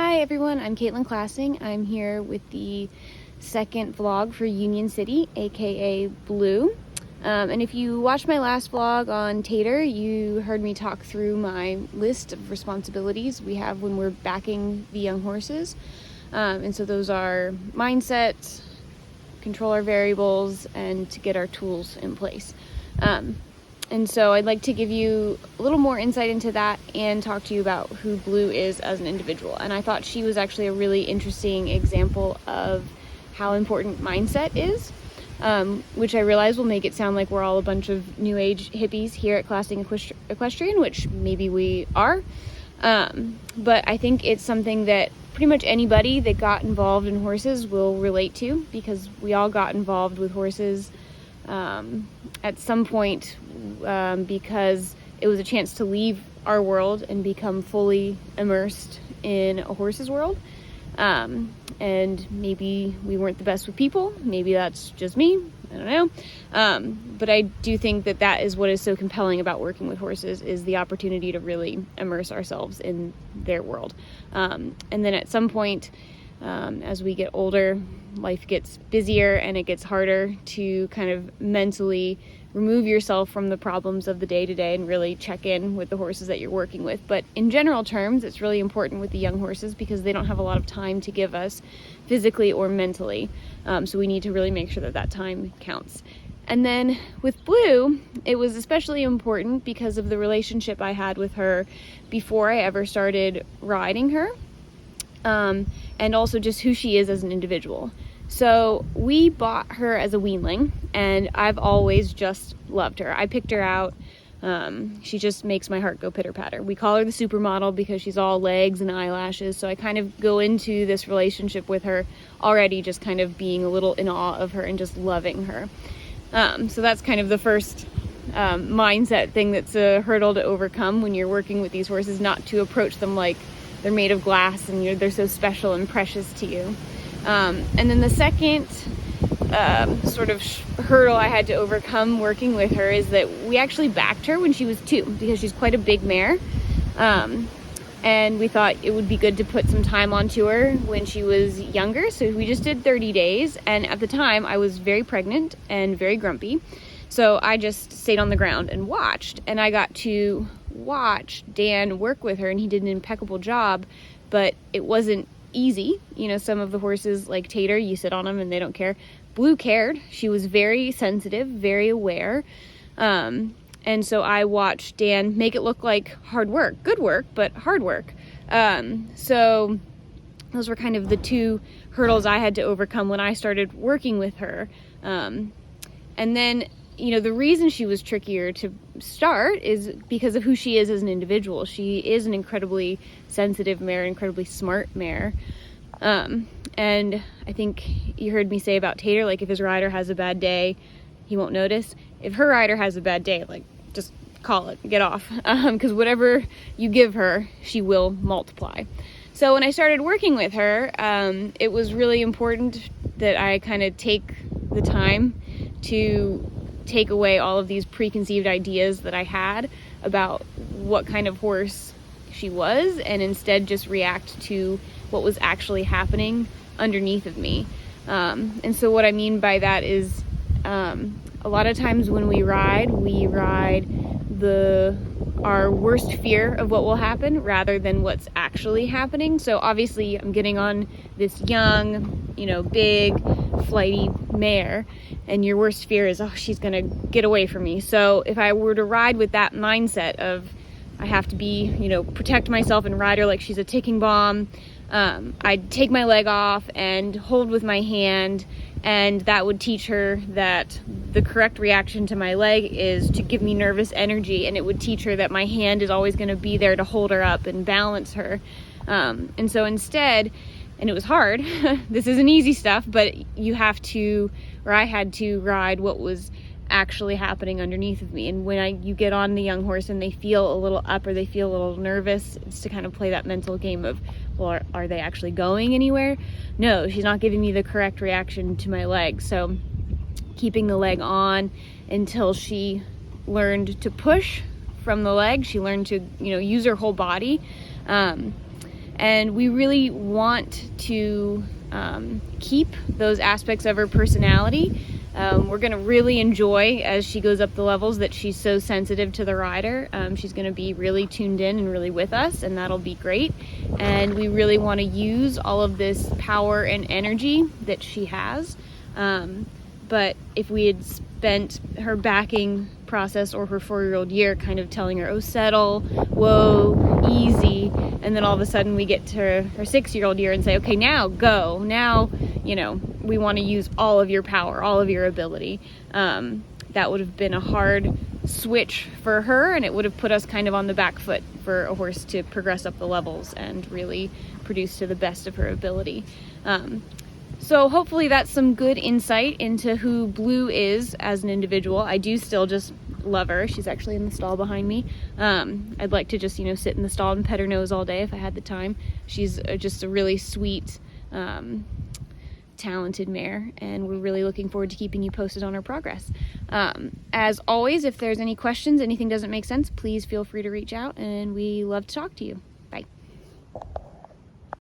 Hi everyone, I'm Caitlin Classing. I'm here with the second vlog for Union City, aka Blue. And if you watched my last vlog on Tater, you heard me talk through my list of responsibilities we have when we're backing the young horses. And so those are mindset, control our variables, and to get our tools in place. And so I'd like to give you a little more insight into that and talk to you about who Blue is as an individual. And I thought she was actually a really interesting example of how important mindset is, which I realize will make it sound like we're all a bunch of new age hippies here at Classing Equestrian, which maybe we are. But I think it's something that pretty much anybody that got involved in horses will relate to, because we all got involved with horses at some point because it was a chance to leave our world and become fully immersed in a horse's world. And maybe we weren't the best with people. Maybe that's just me. I don't know. But I do think that that is what is so compelling about working with horses, is the opportunity to really immerse ourselves in their world. And then at some point, as we get older, life gets busier and it gets harder to kind of mentally remove yourself from the problems of the day-to-day and really check in with the horses that you're working with. But in general terms, it's really important with the young horses because they don't have a lot of time to give us physically or mentally. So we need to really make sure that that time counts. And then with Blue, it was especially important because of the relationship I had with her before I ever started riding her. And also just who she is as an individual. So we bought her as a weanling, and I've always just loved her. I picked her out. She just makes my heart go pitter patter. We call her the supermodel because she's all legs and eyelashes. So I kind of go into this relationship with her already just kind of being a little in awe of her and just loving her. So that's kind of the first mindset thing that's a hurdle to overcome when you're working with these horses, not to approach them like they're made of glass and they're so special and precious to you. And then the second sort of hurdle I had to overcome working with her is that we actually backed her when she was 2, because she's quite a big mare. And we thought it would be good to put some time onto her when she was younger. So we just did 30 days. And at the time I was very pregnant and very grumpy. So I just stayed on the ground and watched, and I got to watch Dan work with her, and he did an impeccable job, but it wasn't easy. Some of the horses like Tater, you sit on them and they don't care. Blue cared. She was very sensitive, very aware. And so I watched Dan make it look like hard work, good work, but hard work. So those were kind of the 2 hurdles I had to overcome when I started working with her. And then the reason she was trickier to start is because of who she is as an individual. She is an incredibly sensitive mare, incredibly smart mare. And I think you heard me say about Tater, like if his rider has a bad day, he won't notice. If her rider has a bad day, like just call it, get off. Because whatever you give her, she will multiply. So when I started working with her, it was really important that I kind of take the time to take away all of these preconceived ideas that I had about what kind of horse she was, and instead just react to what was actually happening underneath of me. And so what I mean by that is a lot of times when we ride our worst fear of what will happen rather than what's actually happening. So obviously I'm getting on this young, big, flighty mare, and your worst fear is, oh, she's gonna get away from me. So if I were to ride with that mindset of I have to be, protect myself and ride her like she's a ticking bomb, I'd take my leg off and hold with my hand, and that would teach her that the correct reaction to my leg is to give me nervous energy, and it would teach her that my hand is always going to be there to hold her up and balance her. And so instead, and it was hard, this isn't easy stuff, but I had to ride what was actually happening underneath of me. And when you get on the young horse and they feel a little up or they feel a little nervous, it's to kind of play that mental game of, well, are they actually going anywhere? No, she's not giving me the correct reaction to my leg. So keeping the leg on until she learned to push from the leg, she learned to use her whole body. And we really want to keep those aspects of her personality. We're going to really enjoy, as she goes up the levels, that she's so sensitive to the rider. She's going to be really tuned in and really with us, and that'll be great. And we really want to use all of this power and energy that she has. But if we had spent her backing process or her 4-year-old year kind of telling her, oh, settle, whoa, easy, and then all of a sudden we get to her 6-year-old year and say, okay, now go. Now, you know, we want to use all of your power, all of your ability. That would have been a hard switch for her, and it would have put us kind of on the back foot for a horse to progress up the levels and really produce to the best of her ability. So hopefully that's some good insight into who Blue is as an individual. I do still just love her. She's actually in the stall behind me. I'd like to just, you know, sit in the stall and pet her nose all day if I had the time. She's just a really sweet, talented mare, and we're really looking forward to keeping you posted on her progress. As always, if there's any questions, anything doesn't make sense, please feel free to reach out, and we love to talk to you.